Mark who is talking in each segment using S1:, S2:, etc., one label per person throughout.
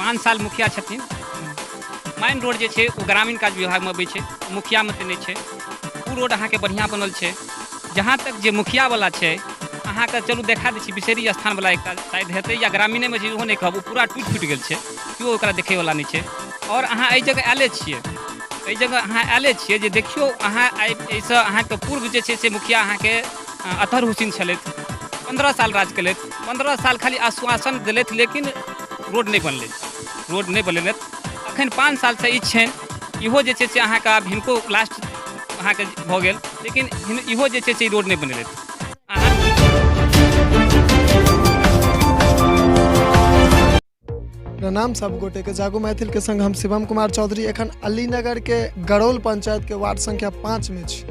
S1: 5 साल मुखिया छथिन। मेन रोड जे छै ओ ग्रामीण कार्य विभागमे अबै छै, मुखियामे तऽ नहि छै। ओ रोड अहाँके बढ़िआँ बनल छै। जहाँ तक जे मुखियावला छै अहाँके चलू देखा दै छी, बिसेरी स्थानवला एकटा शायद हेतै या ग्रामीणेमे छै, ओहो नहि कहब, ओ पूरा टूटि फुटि गेल छै, केओ ओकरा देखैवला नहीं छै। और अहाँ एहि जगह आएले छियै, एहि जगह अहाँ आएले छियै जे देखियौ अहाँ एहिसँ अहाँके पूर्व जे छै से मुखिया अहाँके अतहर हुसैन छलथि, 15 साल राज केलथि। 15 साल खाली आश्वासन देलथि लेकिन रोड नहीं बनलै, रोड नहीं बनेलथि। अखन 5 सालसँ ई छनि, इहो जे छै से अहाँके आब हिनको लास्ट अहाँके भऽ गेल, लेकिन इहो जे छै से रोड नहीं बनेलथि।
S2: प्रणाम सब गोटे के। जागो मैथिल के संग हम शिवम कुमार चौधरी एखन अलीनगर के गरौल पंचायत के वार्ड संख्या 5 में छी,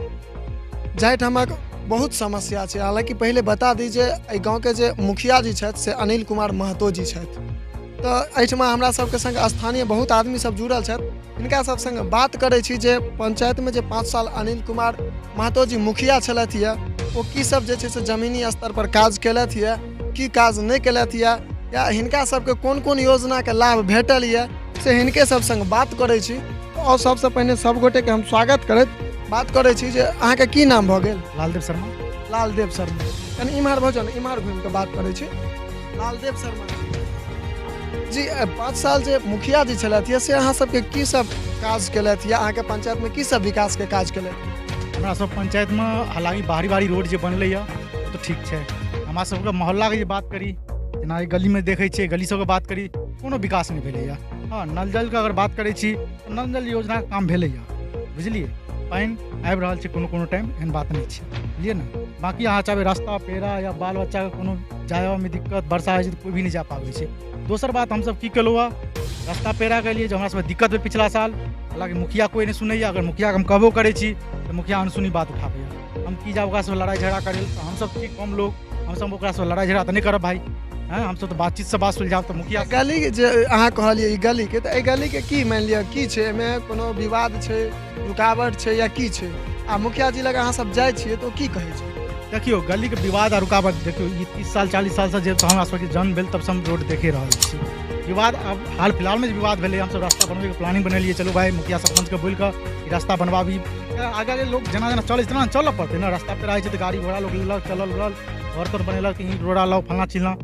S2: जाहिठामक बहुत समस्या छै। हालांकि पहले बता दी जे एहि गाँव के जे मुखिया जी छथि से अनिल कुमार महतो जी छथि। तो एहिठमा हमरा सबके संग स्थानीय बहुत आदमी सब जुड़ल छथि, हिनका सब संग बात करै छी जे पंचायत में जे 5 साल अनिल कुमार महतो जी मुखिया छलथि है, वो की सब जे छै से जमीनी स्तर पर काज केलथि है, की काज नहीं केलथि है, या हिनका सबके कोन कोन योजना के लाभ भेटल है, से हिनके सब संग बात करै छी। और सबसे पहिने सब गोटे के हम स्वागत करैत बात करै छी जे अहाँके की नाम भऽ गेल?
S3: लालदेव शर्मा।
S2: लालदेव शर्मा। कनी इम्हर भऽ जाउ ने, इम्हर घुमि के बात करै छी। लालदेव शर्मा जी, 5 साल जे मुखिया जी छलथि से अहाँ सबके की सब काज केलथि, या अहाँके पंचायत में की सब विकास के काज केलथि?
S3: हमरा सब पंचायत में हालांकि बाहरी रोड जे बनलै है तो ठीक छै। हमरा सबके मोहल्ला के जे बात करी, जेना गली में देखै छियै, गली सबके बात करी, कोनो विकास नहीं भेलै। हाँ, नल जल के अगर बात करै छी तो नल जल योजना के काम भेलै, बुझलिए। पानि आबि रहल छै कोनो कोनो टाइम, एहन बात नहीं छै, बुझलिए ना। बाकी अहाँ चाहे रास्ता पेड़ा या बाल बच्चा के कोनो जाए में दिक्कत, वर्षा होइ छै तो कोई भी नहीं जा पाबै छै। दोसर बात हमसब की केलहुँ है, रास्ता पेड़ा के लिए जो हमरा सबके दिक्कत भेल पिछला साल, हालांकि मुखिया कोई नहीं सुनैया। अगर मुखिया के हम कहबो करै छी तो मुखिया अनसुनी बात उठाबैया। हम की जाब ओकरा से लड़ाई झगड़ा करे, तो हमसब ठीक कम लोग, हमसब ओकरा से लड़ाई झगड़ा तो नहीं करब भाई। हैं, हम सब तो बातचीत से बात सुलझाब। तो मुखिया
S2: गली जे अहाँ कहलिए, ई गली के, तो एहि गली के की मान लिअ की छै, एहिमे कोनो विवाद छै, रुकावट छै, या की छै? आ मुखिया जी लग अहाँ सब जाइ छियै तो की कहै छै?
S3: देखियो गली के विवाद और रुकावट, देखियो ई 30 साल 40 साल से जब हमरा सबके जन्म भेल तब से हम रोड देखे रहल छी। विवाद अब हाल फिलहाल में जे विवाद भेलै, हम सब रास्ता बनबै के प्लानिंग बनेलिए, चलो भाई मुखिया सरपंच के बोल के ई रास्ता बनवाबी। आगे आगे लोग जना जना चले तना चलऽ पड़तै ना। रास्ता पे रहै छै तो गाड़ी घोड़ा लोग लेलक, चलल उलल, घर तर बनेलक, ईंट रोड़ा लाओ फलना चिलना।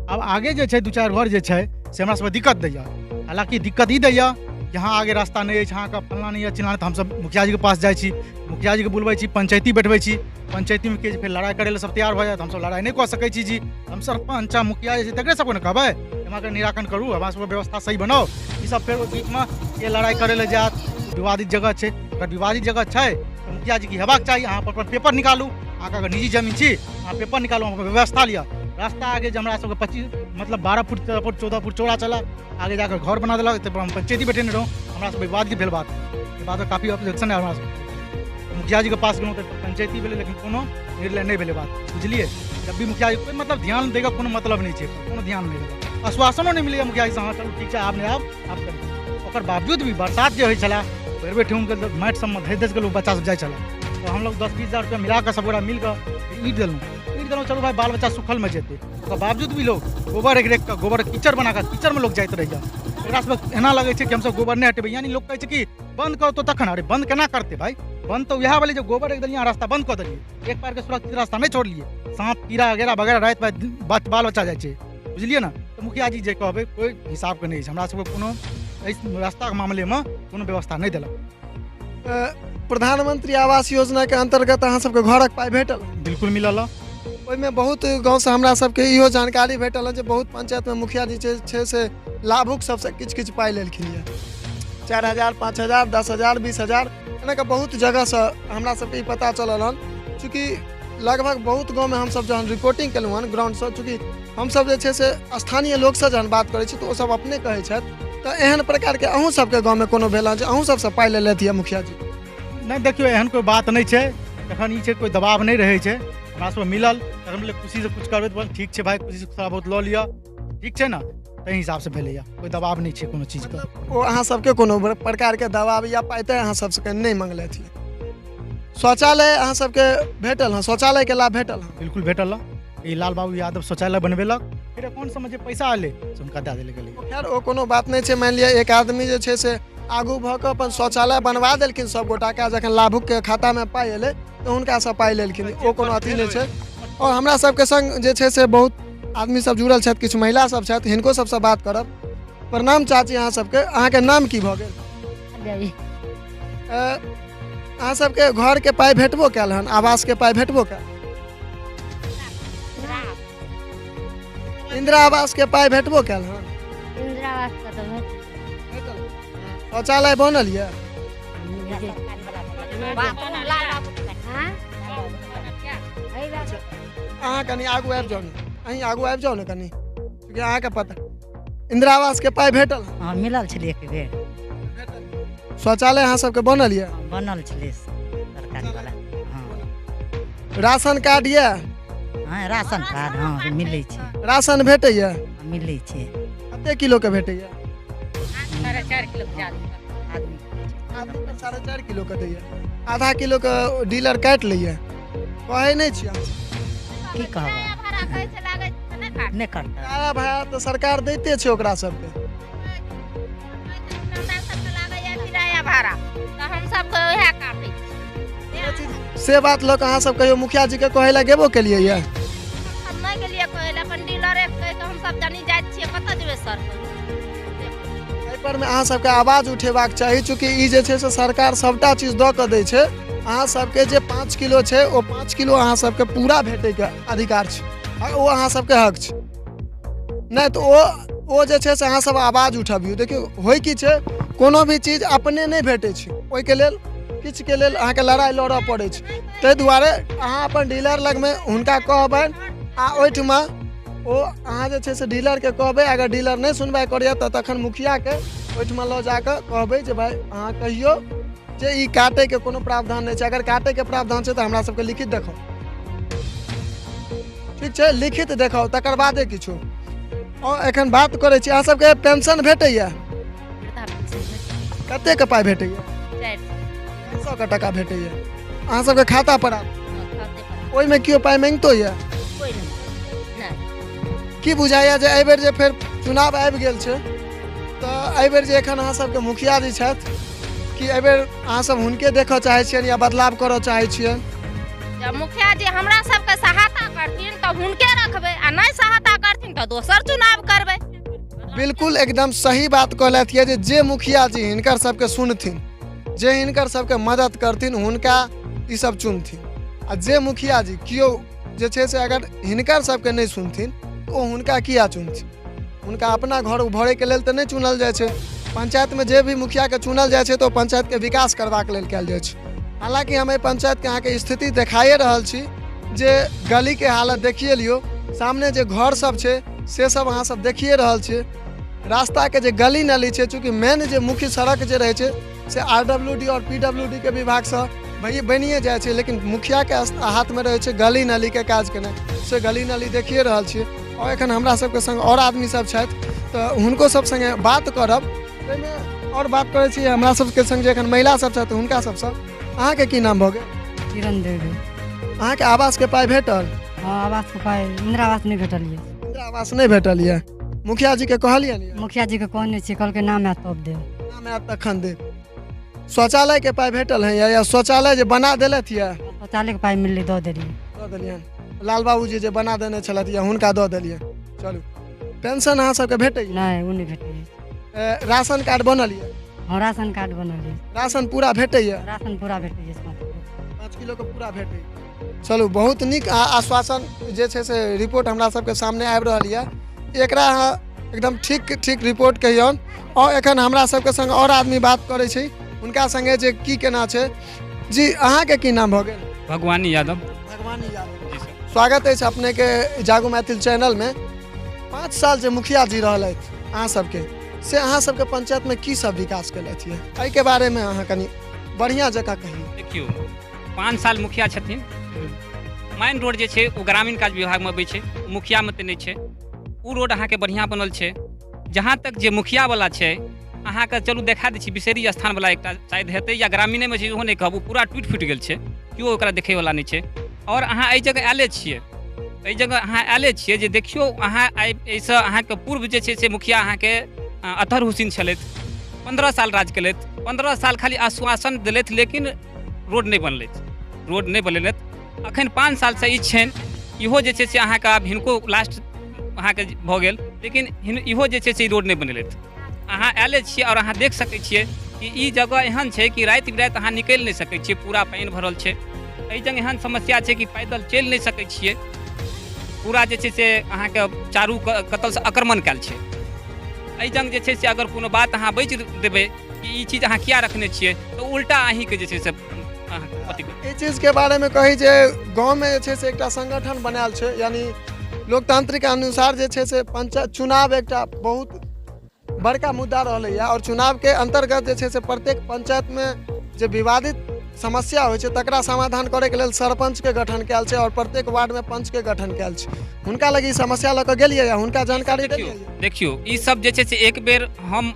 S3: अब आगे जे छै 2-4 घर जे छै से हमरा सबके दिक्कत दैया। हालांकि दिक्कत ई दैया, यहाँ आगे रास्ता नहीं है, यहाँ का फलना नहीं है चिलना, तो हम सब मुखिया जी के पास जाइ छी, मुखिया जी के बुलबै छी, पंचायती बैठबै छी। पंचायती में के फिर लड़ाई करे ले सब तैयार भऽ जायत, हम सब लड़ाई नहीं कऽ सकै छी जी। हम सरपंच मुखिया जे छै तकरे सबके ने कहबै एमा के निराकरण करू, हमरा सबके व्यवस्था सही बनाओ। ई सब फिर बीच में ये लड़ाई करे ले जात, विवादित जगह छै। अगर विवादित जगह छै तो मुखिया जी की हेबाक चाही, अहाँ पर पेपर निकालू। अहाँ अगर निजी जमीन छी, अहाँ पेपर निकालू, अहाँ व्यवस्था लिअ। रास्ता आगे जे हमरा सबके 25 मतलब 12 फुट 13 फुट 14 फुट चौड़ा चला, आगे जाकर घर बना देलक, तो हम पंचायती बैठे रहूँ। हमरा सब विवाद की भेल बात, ये बात काफी ऑब्जेक्शन है हमरा सब। मुखिया जी के पास गेलहुँ तो पंचायती भेलै, लेकिन कोनो निर्णय नहीं भेलै बात, बुझलिए। जब भी मुखिया जी कोई मतलब ध्यान देगा, कोनो मतलब नहीं छै, कोनो ध्यान नहीं देगा, आश्वासनो नहीं मिलैया मुखिया जी से। हाँ चलू ठीक छै, आब नहीं आब करिए। ओकर बावजूद भी बरसात जे होइ छला, बेर बेर ठेहुन के माटि सबमे धसि के लोग बच्चा सब जाइ छला, तो हम लोग 10-20 हज़ार रुपया मिला के सब गोरा मिल के ईंट देलहुँ, चलो भाई बाल बच्चा सुखल में जेतै। ओकर बावजूद भी लोग गोबर एक के गोबर कीचड़ बना के कीचड़ में लोग जाइत रहिया। एकरा सब एना लगे छै कि हम सब गोबर नहीं हटेबै, यानी लोग कहै छै कि बंद करो तो तखन। अरे बंद केना करते भाई? बंद तो वह वाले जो गोबर एक दलिया रास्ता बंद कर दिए, एक पैर के सुरक्षित रास्ता नहीं छोड़लिए। सांप कीड़ा वगैरह वगैरह रात बाल बच्चा जाइ छै, बुझलिए ना। तो मुखिया जी जे कहबै कोई हिसाब के नहीं छै, हमरा सबके कोनो रास्ता के मामले में कोनो व्यवस्था नहीं देलक।
S2: प्रधानमंत्री आवास योजना के अंतर्गत अहाँ सबके घरक पाई भेटल?
S3: बिल्कुल मिलल।
S2: ओहिमे बहुत गाँव से हमरा सबके इहो जानकारी भेटल है जे बहुत पंचायत में मुखिया जी छै से लाभुक सबसे किछु किछु पाई लेलखिन है, 4000 5000 10000 20000 एना के बहुत जगह से हमरा सबके पता चलल हन। चूँकि लगभग बहुत गाँव में हम सब जहन रिपोर्टिंग केलहुँ हन ग्राउंड से, चूँकि हम सब जे छै से स्थानीय लोग से जहन बात करै छी तो ओ सब अपने कहै छथि। तो एहन प्रकार के अहूँ सबके गाँव में कोनो भेल जे अहूँ सबसे पाई ले लेती है मुखिया जी?
S3: नहीं, देखियो एहन कोई बात नहीं है, एखन ई छै कोई दबाव नहीं रहे छै, हमरा सब मिलल, हम खुशी से कुछ करबै तो ठीक छै भाई, खुशी से थोड़ा बहुत लऽ लिअ, ठीक छै ना। ताहि हिसाब से भेलैया, कोई दबाव नहीं छै कोनो चीज का।
S2: ओ अहाँ सबके कोनो प्रकार के दबाव या पाई तो अहाँ सबसे नहीं मंगलथि? शौचालय अहाँ सबके भेटल हँ? शौचालय के लाभ भेटल हँ?
S3: बिल्कुल भेटल। ई लाल बाबू यादव शौचालय बनवेलक, फिर अकाउंट से जे पैसा एलै से हुनका दए देल गेलै।
S2: खैर ओ कोनो बात नहीं छै। मान लिया एक आदमी जे छै से आगू भऽ कऽ अपन शौचालय बनवा देलखिन सब गोटा के, जखन लाभुक के खाता में पाइ एलै तऽ हुनका से पाइ लेलखिन, ओ कोनो अथी नहीं छै। और हमरा सबके संग जे छै से बहुत आदमी सब जुड़ल छथि, किछु महिला सब छथि, हिनको सबसँ बात करब। प्रणाम चाची अहाँ सबके, अहाँके नाम की भऽ गेल? अहाँ सबके घर के पाइ भेटबो कैल हन, आवास के पाइ भेटबो कैल? इंदिरा आवास के पाइ भेटबो कैल हन?
S4: इंदिरा आवास का तो
S2: शौचालय बनल यऽ? अहाँ कनी आगू आबि जाउ ने, अहीं आगू आबि जाउ ने कनी, क्योंकि अहाँके पता इंदिरा आवास के पाइ भेटल हन?
S5: हाँ मिलल छलै एक बेर,
S2: शौचालय अहाँ सबके बनल यऽ?
S5: बनल छलै सरकारी वाला। हाँ
S2: राशन कार्ड यऽ?
S5: हाँ राशन कार्ड हाँ मिलै छै,
S2: राशन भेटैया?
S5: मिलै छै।
S2: कते किलो के भेटैया?
S5: 4.5 किलो के आदमी।
S2: आदमी पर 4.5 किलो के दैया, आधा किलो के डीलर काटि लैया, कहै नहीं छी हम।
S5: की कहबै नहीं करता।
S2: किराया भाड़ा तऽ सरकार दैते छै ओकरा सबके।
S4: किराया भाड़ा तऽ हम सब वएह काटै छी।
S2: से बात लोग अहाँ सब कहियो मुखिया जी के कहै ला गेबो केलियै या?
S4: हम नहीं गेलिए कहै ला, अपन डीलरे कहि के हम सब जानी जाइ छियै, कतऽ जेबै सर?
S2: एहि पर में अहाँ सबके आवाज उठेबाक चाही, चूँकि ई जे छै से सरकार सबटा चीज दऽ कऽ दै छै। अहाँ सबके जे 5 किलो छै ओ 5 किलो अहाँ सबके पूरा भेटै के अधिकार छै, आ ओ अहाँ सबके हक छै। नहीं तो ओ जे छै से अहाँ सब आवाज उठबियौ। देखियौ होइ की छै, कोनो भी चीज अपने नहीं भेटै छै, ओहिके लेल किछु के लेल अहाँके लड़ाई लड़ऽ पड़ै छै। ताहि दुआरे अहाँ अपन डीलर लग में हुनका कहबनि, आ ओहिठमा ओ अहाँ जे छै से डीलर के कहबै, अगर डीलर नहीं सुनवाई करैया तऽ तखन मुखिया के ओहिठमा लऽ जाकऽ कहबै जे भाई अहाँ कहियो जे ई काटे के कोनो प्रावधान नहीं छै। अगर काटे के प्रावधान छै तऽ हमरा सबके लिखित देखाउ, ठीक छै? लिखित देखाउ, तकर बादे किछो। और एखन बात करै छी, अहाँ सबके पेंशन भेटैया? कते के पाइ भेटैया? 400 के टका भेटैया अहाँ सबके खाता पर आब? ओहिमे केओ पाइ मांगतो या? की बुझाइया जे एहि बेर जे फेर चुनाव आबि गेल छै तऽ एहि बेर जे एखन अहाँ सबके मुखिया जी छथि, कि एहि बेर अहाँ सब हुनके देखऽ चाहै छियनि या बदलाव करऽ चाहै छियनि?
S4: जब मुखिया जी हमरा सबके सहायता करथिन तऽ हुनके रखबै, आ नहीं सहायता करथिन तऽ दोसर चुनाव करबै।
S2: बिल्कुल एकदम सही बात कहलथि है जे मुखिया जी हिनकर सबके सुनथिन, जे हिनकर सबके मदद करथिन, हुनका ई सब चुनथिन। आ जे मुखिया जी केओ जे छै से अगर हिनकर सबके नहीं सुनथिन तऽ ओ हुनका किया चुनथिन? हुनका अपना घर उभरै के लेल तऽ नहीं चुनल जाइ छै। पंचायत में जे भी मुखिया के चुनल जाइ छै तऽ ओ पंचायत के विकास करबाक लेल कयल जाइ छै। हालांकि हम एहि पंचायत के अहाँके स्थिति देखाइए रहल छी, जे गली के हालत देखिए लियो, सामने जे घर सब छै से सब अहाँ सब देखिए रहल छियै। रास्ता के जे गली नली छै, चूँकि मेन जे मुख्य सड़क जे रहै छै से RWD और PWD के विभाग से बनिए जाइ छै, लेकिन मुखिया के हाथ में रहै छै गली नली के काज केनाइ। से गली नली देखिए रहल छियै। और एखन हमरा सबके संग और आदमी सब छथि तऽ हुनको सब संगे बात करब। ताहिमे और बात करै छी हमरा सबके संग जे एखन महिला सब छथि हुनका सबसँ। अहाँके की नाम भऽ गेल?
S5: किरण देवी।
S2: अहाँके आवास के पाइ भेटल?
S5: हाँ आवास के पाइ इंदिरा आवास नहीं भेटल ये।
S2: इंदिरा आवास नहीं भेटल ये? मुखिया जी के कहलिए ने?
S5: मुखिया जी के कहने छी, कहलकै नाम आयत तब देब।
S2: नाम आयत तखन देब। शौचालय के पाइ भेटल है या शौचालय जे बना देलथि या?
S5: शौचालय के पाइ मिललै, दऽ देलियै।
S2: दऽ देलियनि? लाल बाबू जी जे बना देने छलथि या हुनका दऽ देलियै? चलू। पेंशन अहाँ सबके भेटैया?
S5: नहीं वो नहीं भेटैया।
S2: राशन कार्ड बनल यऽ?
S5: हाँ राशन कार्ड बनल है।
S2: राशन पूरा भेटैया?
S5: राशन पूरा भेटैया
S2: 5 किलो के पूरा भेटैया। चलू बहुत नीक आश्वासन जे छै से रिपोर्ट हमरा सबके सामने आबि रहल यऽ। एकरा अहाँ एकदम ठीक रिपोर्ट कहियौन। और एखन हमरा सबके संग और आदमी बात करै छै, हुनका संगे जे की केना छै। जी अहाँके की नाम भऽ गेल?
S1: भगवानी यादव।
S2: भगवानी यादव। स्वागत अछि अपने के जागो मैथिल चैनल में। 5 साल जे मुखिया जी रहलथि अहाँ सबके, से अहाँ सबके पंचायत में की सब विकास केलथि है, एहि के बारे में अहाँ कनी बढ़िया जकाँ कहियौ।
S1: देखियो 5 साल मुखिया छथिन। मेन रोड जे छै ओ ग्रामीण कार्य विभाग में अबै छै, मुखिया में तऽ नहीं छै। ओ रोड अहाँके बढ़िया बनल छै। जहाँ तक जे मुखिया वाला छै अहाँके चलू देखा दै छी, बिसेरी स्थान वाला एकटा शायद हेतै या ग्रामीणे में छै, ओहो नहीं कहब, पूरा टूटि फुटि गेल छै, केओ ओकरा देखै वाला नहीं छै। और अहाँ एहि जगह आएले छियै एहि जगह अहाँ आएले छियै जे देखियौ अहाँ एहिसँ अहाँके पूर्व जे छै से मुखिया अहाँके अतहर हुसैन छलथि, 15 साल राज केलथि, 15 साल खाली आश्वासन देलथि लेकिन रोड नहि बनेलथि। अखन 5 सालसँ ई छनि, इहो जे छै से अहाँके आब हिनको लास्ट अहाँके भऽ गेल, लेकिन इहो जे छै से रोड नहि बनेलथि। अहाँ आएले छियै और अहाँ देख सकै छियै कि ई जगह एहन छै कि राति बिराति अहाँ निकलि नहि सकै छियै, पूरा पानि भरल छै। एहि जगह एहन समस्या छै कि पैदल चलि नहि सकै छियै, पूरा जे छै से अहाँके चारू कतलसँ आक्रमण कयल छै। एहि जंग जे छै से अगर कोनो बात अहाँ बजि देबै कि ई चीज अहाँ किया रखने छियै तऽ उल्टा अहीँके जे छै से
S2: ई चीजके बारेमे कही जे गाँवमे जे छै से एकटा संगठन बनायल छै, यानी लोकतांत्रिक अनुसार जे छै से पंचायत चुनाव एकटा बहुत बड़का मुद्दा रहलैए और चुनावके अंतर्गत जे छै से प्रत्येक पंचायतमे जे विवादित समस्या होइ छै तकरा समाधान करैके लेल सरपंचके गठन कयल छै और प्रत्येक वार्डमे पंचके गठन कयल छै। हुनका लग ई समस्या लऽ कऽ गेलियै या हुनका जानकारी देलियै?
S1: देखियो ई सब जे छै से एक बेर हम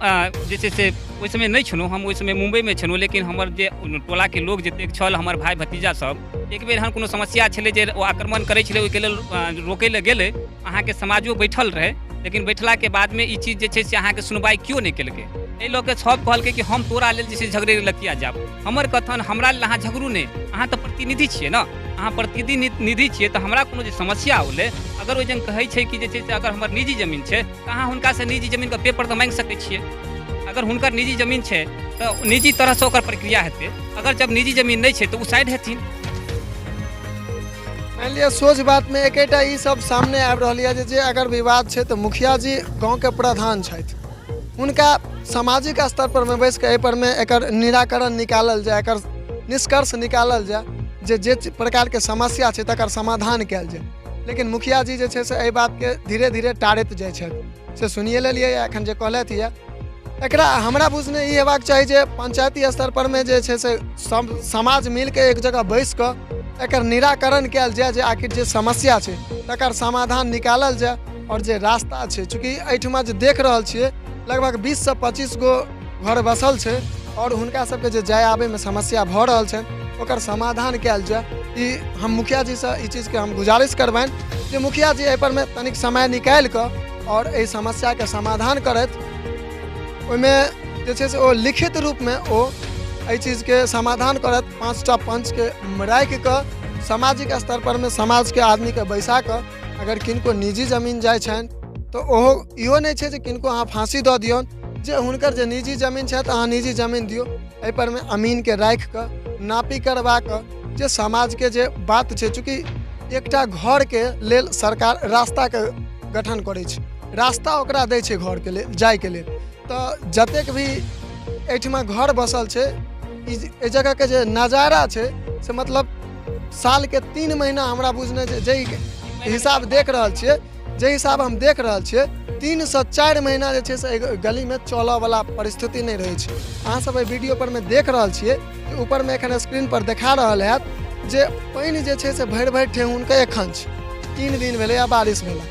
S1: जे छै से ओहि समय नहि छलहुँ, हम ओहि समय मुंबईमे छलहुँ, लेकिन हमर जे टोलाके लोक जतेक छल, हमर भाई भतीजा सब, एक बेर एहन कोनो समस्या छलै जे ओ आक्रमण करै छलै, ओहिके लेल रोकै लए गेलै, अहाँके समाजो बैठल रहै, लेकिन बैठलाके बादमे ई चीज जे छै से अहाँके सुनवाई क्यों नहि केलकै। एहि लऽ के सब कहलकै कि हम तोरा लेल जे छै झगड़े लए किया जायब। हमर कथन हमरा लेल अहाँ झगड़ू नहि, अहाँ तऽ प्रतिनिधि छियै ने, अहाँ प्रतिनिधि छियै तऽ हमरा कोनो जे समस्या होलै, अगर ओहि जन कहै छै कि जे छै से अगर हमर निजी जमीन छै तऽ अहाँ हुनकासँ निजी जमीनके पेपर तऽ माँगि सकै छियै। अगर हुनकर निजी जमीन छै तऽ निजी तरहसँ ओकर प्रक्रिया हेतै, अगर जब निजी जमीन नहीं छै तो उ साइड हेथिन।
S2: मान लिअ सोच बात में एकेटा ई सब सामने आबि रहल है जे अगर विवाद छै तो मुखिया जी गाँव के प्रधान छथि, हुनका सामाजिक स्तर पर में बैस के एहि पर में एकर निराकरण निकालल जाए, एकर निष्कर्ष निकालल जाए, जे प्रकार के समस्या छै तकर समाधान कयल जाए। लेकिन मुखिया जी जे छै से एहि बात के धीरे धीरे टारैत जाइ छथि। से सुनिए लेलियै एखन जे कहलथि है, एकरा हमरा बुझने ई हेबाक चाही जे पंचायती स्तर पर में जे छै से सब समाज मिल के एक जगह बैस कऽ एकर निराकरण कयल जाए, जे आखिर जे समस्या छै तकर समाधान निकालल जाए। और जे रास्ता छै, चूँकि एहिठमा जे देख रहल छियै लगभग 20 से 25 गो घर बसल छै और हुनका सबके जे जाय आबे में समस्या भऽ रहल छै ओकर समाधान कयल जाए। ई हम मुखिया जी से ई चीज के हम गुजारिश करबनि जे मुखिया जी एहि पर में तनिक समय निकालि कऽ और एहि समस्या के समाधान करथि। ओहिमे जे छै से ओ लिखित रूप में ओ एहि चीज के समाधान करत, 5टा पंच के राखि कऽ सामाजिक स्तर पर में समाज के आदमी के बैसा कऽ, अगर किनको निजी जमीन जाय छनि तो ओहो इहो नहीं छै जे किनको अहाँ फांसी दऽ दियौन, जे हुनकर जे निजी जमीन छै तऽ अहाँ निजी जमीन दियौ। एहि पर में अमीन के राखि कऽ नापी करबा कऽ जे समाज के जे बात छै, चूँकि एकटा घर के लेल सरकार रास्ता के गठन करै छै, रास्ता ओकरा दै छै घर के लेल जाय के लेल, तऽ जतेक भी एहिठमा घर बसल छै ई जगह के जे नजारा छै से मतलब साल के 3 महीना हमरा बुझने छै, जे हिसाब देख रहल छियै, जे हिसाब हम देख रहल छियै 3 से 4 महीना जे छै से गली में चलऽ वाला परिस्थिति नहीं रहे छै। अहाँ सब एहि वीडियो पर में देख रहल छियै कि ऊपर में एखन स्क्रीन पर देखा रहल हैत जे पानि जे छै से भरि भरि ठेहुन के एखन छै। 3 दिन भेलै या बारिश भेला,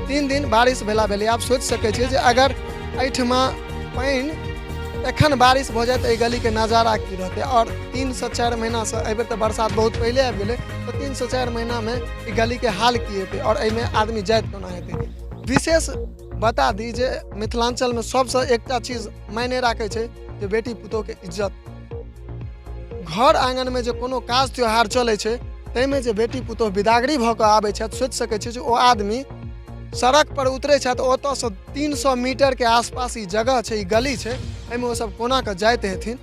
S2: 3 दिन बारिश भेलै। आप सोचि सकै छियै जे अगर एहिठमा पानि एखन बारिश भऽ जाए तऽ एहि गली के नजारा की रहतै। और 3 से 4 महीना से एहि बेर तऽ बरसात बहुत पहले आबि गेलै, तो 3 से 4 महीना में ई गली के हाल की हेतै और एहिमे आदमी जाइत कोना हेतै। विशेष बता दी जे मिथिलांचल में सबसे एकटा चीज मायने राखै छै जे बेटी पुतोह के इज्जत। घर आंगन में जे कोनो काज त्योहार चलै छै ताहिमे जे बेटी पुतोह बिदागरी भऽ कऽ आबै छथि, सोचि सकै छी जे ओ आदमी सड़क पर उतरे छथि, ओतऽसँ 300 मीटर के आसपास ई जगह छै, ई गली छै, एहिमे ओ सब कोना कऽ जाइत हेथिन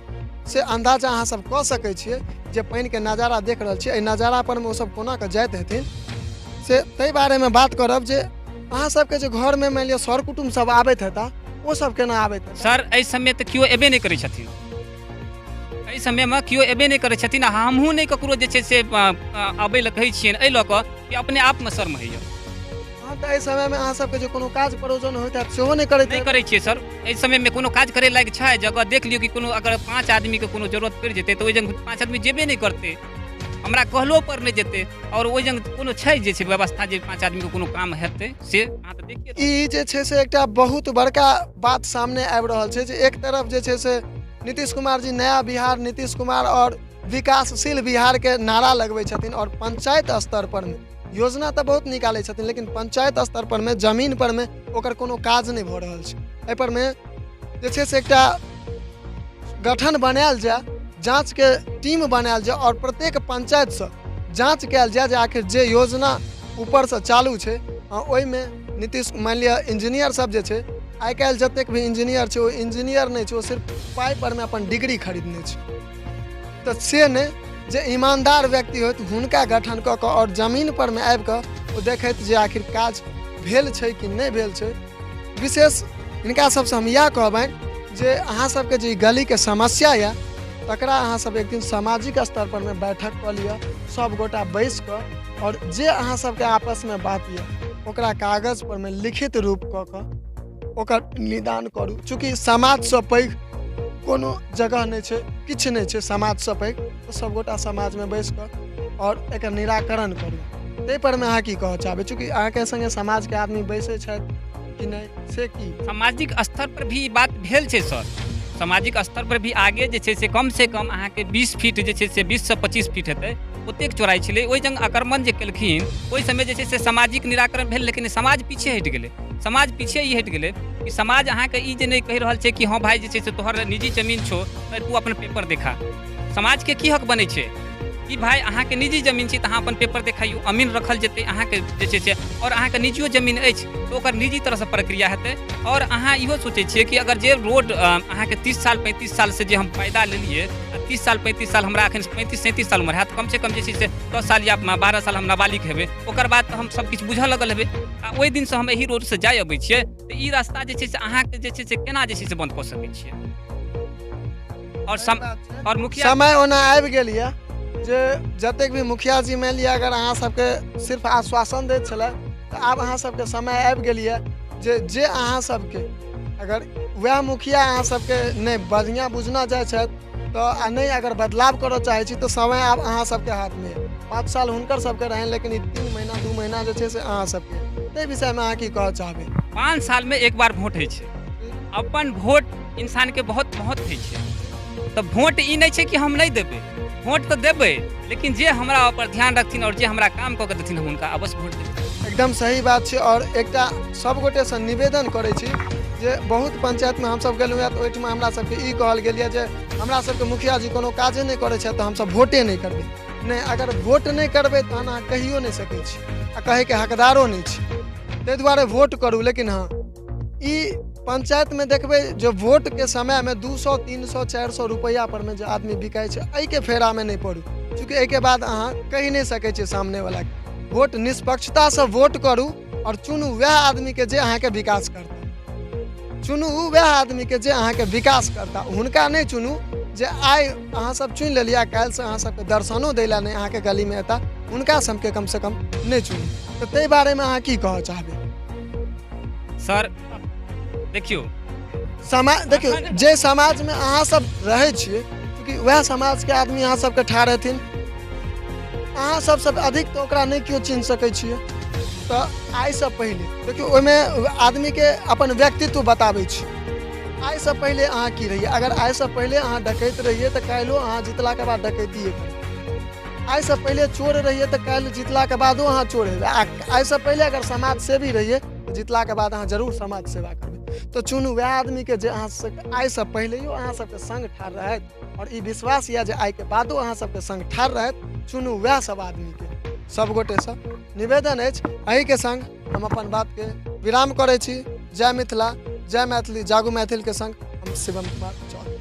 S2: से अंदाजा अहाँ सब कऽ सकै छियै। जे पानि के नजारा देख रहल छियै, एहि नजारा पर में ओ सब कोना कऽ जाइत हेथिन से ताहि बारे में बात करब जे अहाँ सबके जे घर में मान लिअ सर कुटुम्ब सब आबैत हेता, ओ सब केना आबैत हेता?
S1: सर एहि समय तऽ केओ एबे नहि करै छथिन, एहि समय में केओ एबे नहि करै छथिन। हमहूँ नहि ककरो जे छै से अबै लए कहै छियनि, एहि लऽ कऽ कि अपने आप में शर्म होइए।
S2: तऽ एहि समय में अहाँ सबके जे कोनो काज परोजन होइत हैत सेहो नहि करैत
S1: नहीं करै छियै सर। एहि समय में कोनो काज करे लायक छै जगह देख लियौ कि कोनो अगर 5 आदमी के कोनो जरूरत पड़ि जेतै तऽ ओहि जगह 5 आदमी जेबे नहीं करतै, हमरा कहलो पर नहीं जेतै। और ओहि जगह कोनो छै जे छै व्यवस्था जे 5 आदमी के कोनो काम हेतै से अहाँ तऽ देखिए।
S2: ई जे छै से एकटा बहुत बड़का बात सामने आबि रहल छै जे एक तरफ जे छै से नीतीश कुमार जी नया बिहार, नीतीश कुमार और विकासशील बिहार के नारा लगबै छथिन और पंचायत स्तर पर में योजना तो बहुत निकालै छथिन लेकिन पंचायत स्तर पर में जमीन पर में ओकर कोनो काज नहीं भऽ रहल छै। एहि पर में जे छै से एकटा गठन बनायल जाय, जांच के टीम बनायल जाय और प्रत्येक पंचायत से जांच कयल जाय जे आखिर जे योजना ऊपर से चालू छै ओहि में नीतीश मान लिअ इंजीनियर सब जे छै, आइ काल्हि जतेक भी इंजीनियर छै ओ इंजीनियर नहीं छै, ओ सिर्फ पाइ पर में अपन डिग्री खरीदने छै। तो से नहीं जे ईमानदार व्यक्ति होत हुनका गठन कऽ कऽ और जमीन पर में आबि कऽ ओ देखैत जे आखिर काज भेल छै कि नहीं भेल छै। विशेष हिनका सबसे हम इएह कहबनि जे अहाँ सबके जे गली के समस्या या तकरा अहाँ सब एक दिन सामाजिक स्तर पर में बैठक कऽ लिअ, सब गोटा बैस कऽ और जे अहाँ सबके आपस में बात या ओकरा कागज पर में लिखित रूप कऽ कऽ ओकर निदान करू। चूँकि समाज से पैघ कोनो जगह नहीं छै, किछु नहीं छै समाज से पैघ, तो सब गोटा समाज में बैस कऽ और एकर निराकरण करू। ताहि पर में अहाँ की कहऽ चाहबै, चूँकि अहाँके संगे समाज के आदमी बैसै छथि कि नहीं से की
S1: सामाजिक स्तर पर भी बात भेल छै सर। सामाजिक स्तर पर भी आगे जे छै से कम अहाँके 20 फीट जे छै से 20 से 25 फीट हेतै ओतेक चौड़ाई छलै। ओहि जंग आक्रमण जे केलखिन ओहि समय जे छै से सामाजिक निराकरण भेल, लेकिन समाज पीछे हटि गेलै। समाज पीछे ई हटि गेलै कि समाज अहाँके ई जे नहि कहि रहल छै कि हाँ भाई जे छै से तोहर निजी जमीन छौ तऽ तू अपन पेपर देखा। समाज के की हक बनै छै कि भाई अहाँके निजी जमीन छै तऽ अहाँ अपन पेपर देखाइयो, अमीन रखल जेतै अहाँके जे छै से, और अहाँके निजियो जमीन अछि तऽ ओकर निजी तरहसँ प्रक्रिया हेतै। और अहाँ इहो सोचै छियै कि अगर जे रोड अहाँके 30 साल 35 साल से जे हम पैदा लेलियै, 30 साल 35 साल हमरा एखन 35-37 साल उम्र हैत, कमसँ कम जे छै से 10 साल या 12 साल हम नाबालिग हेबै, ओकर बाद तऽ हम सब किछु बुझऽ लगल हेबै। आ ओहि दिनसँ हम एही रोडसँ जाय अबै छियै तऽ ई रास्ता जे छै से अहाँके जे छै से केना जे छै से बन्द कऽ सकै छियै। और मुखिया
S2: समय ओना आबि गेल यऽ जे जतेक भी मुखिया जी मानि लिअ अगर अहाँ सबके सिर्फ आश्वासन दैत छलै तऽ आब अहाँ सबके समय आबि गेल यऽ जे अहाँ सबके अगर वएह मुखिया अहाँ सबके नहीं बढ़िया बुझना जाइ छथि तो नहीं अगर बदलाव करऽ चाहै छी तो समय आब अहाँ सबके हाथ में 5 साल हुनकर सबके रहनि, लेकिन 3 महीना 2 महीना जे छै से अहाँ सबके। ताहि विषय में अहाँ की कहऽ चाहबै।
S1: 5 साल में एक बार वोट होइ छै, अपन वोट इंसान के बहुत महत्व होइ छै। तऽ वोट ई नहीं छै कि हम नहीं देबै, वोट तो देबै, लेकिन जे हमरा ऊपर ध्यान रखथिन और जे हमरा काम कऽ के देथिन हम हुनका अवश्य वोट देबै।
S2: एकदम सही बात छै। और एकटा सब गोटे से निवेदन करै छी जे बहुत पंचायत में हमसब गेलहुँ तऽ ओहिठाम हमरा सबके ई कहल गेल यऽ जे हमरा सबके मुखिया जी कोनो काजे नहीं करै छथि तऽ हमसब वोटे नहीं करबै। नहीं, अगर वोट नहीं करबै तहन अहाँ कहियो नहीं सकै छी आ कहैके हकदारो नहीं छी। ताहि दुआरे वोट करू। लेकिन हाँ ई पंचायत में देखबै जो वोट के समय में 200 300 400 रुपया पर में जो आदमी बिकाय छै, एहि के फेरा में नहीं पड़ू, चूँकि एहि के बाद अहाँ कहि नहीं सकै छियै सामने वाला के। वोट निष्पक्षता से वोट करू और चुनू वएह आदमी के जे अहाँके विकास करता, चुनू वएह आदमी के जे अहाँके विकास करता। हुनका नहीं चुनू जे आइ अहाँ सब चुनि लेलियै, काल्हि से अहाँ सबके दर्शनो दै लए नहीं अहाँके गली में एता, हुनका सबके कम से कम नहीं चुनू। तऽ ताहि बारे में अहाँ की कहऽ चाहबै।
S1: सर देखियो
S2: देखियो जे समाज में अहाँ सब रहै छियै, क्योंकि वएह समाज के आदमी अहाँ सबके ठाढ़ हेथिन, अहाँ सबसे अधिक तो ओकरा नहीं केओ चिन्ह सकै छियै। तऽ आइसँ पहिले देखियो ओहिमे आदमी के अपन व्यक्तित्व बताबै छी। आइसँ पहिले अहाँ की रहियै, अगर आइसँ पहिले अहाँ डकैत रहियै तऽ काल्हिओ अहाँ जितला के बाद डकैतिए करबै। आइसँ पहिले चोर रहियै तऽ काल्हि जितला के बादो अहाँ चोर हेबै। आइसँ पहिले अगर समाज सेवी रहियै तऽ जितला के बाद अहाँ जरूर समाज सेवा करबै। तो चुनू वएह आदमी के जे अहाँ आइसँ पहिलेयो अहाँ सबके संग ठाढ़ रहथि और ई विश्वास यऽ जे आइ के बादो अहाँ सबके संग ठाढ़ रहथि। चुनू वएह सब आदमी के। सब गोटे से निवेदन अछि। एहि के संग हम अपन बात के विराम करै छी। जय मिथिला, जय मैथिली, जागू मैथिल के संग हम शिवम कुमार चौधरी।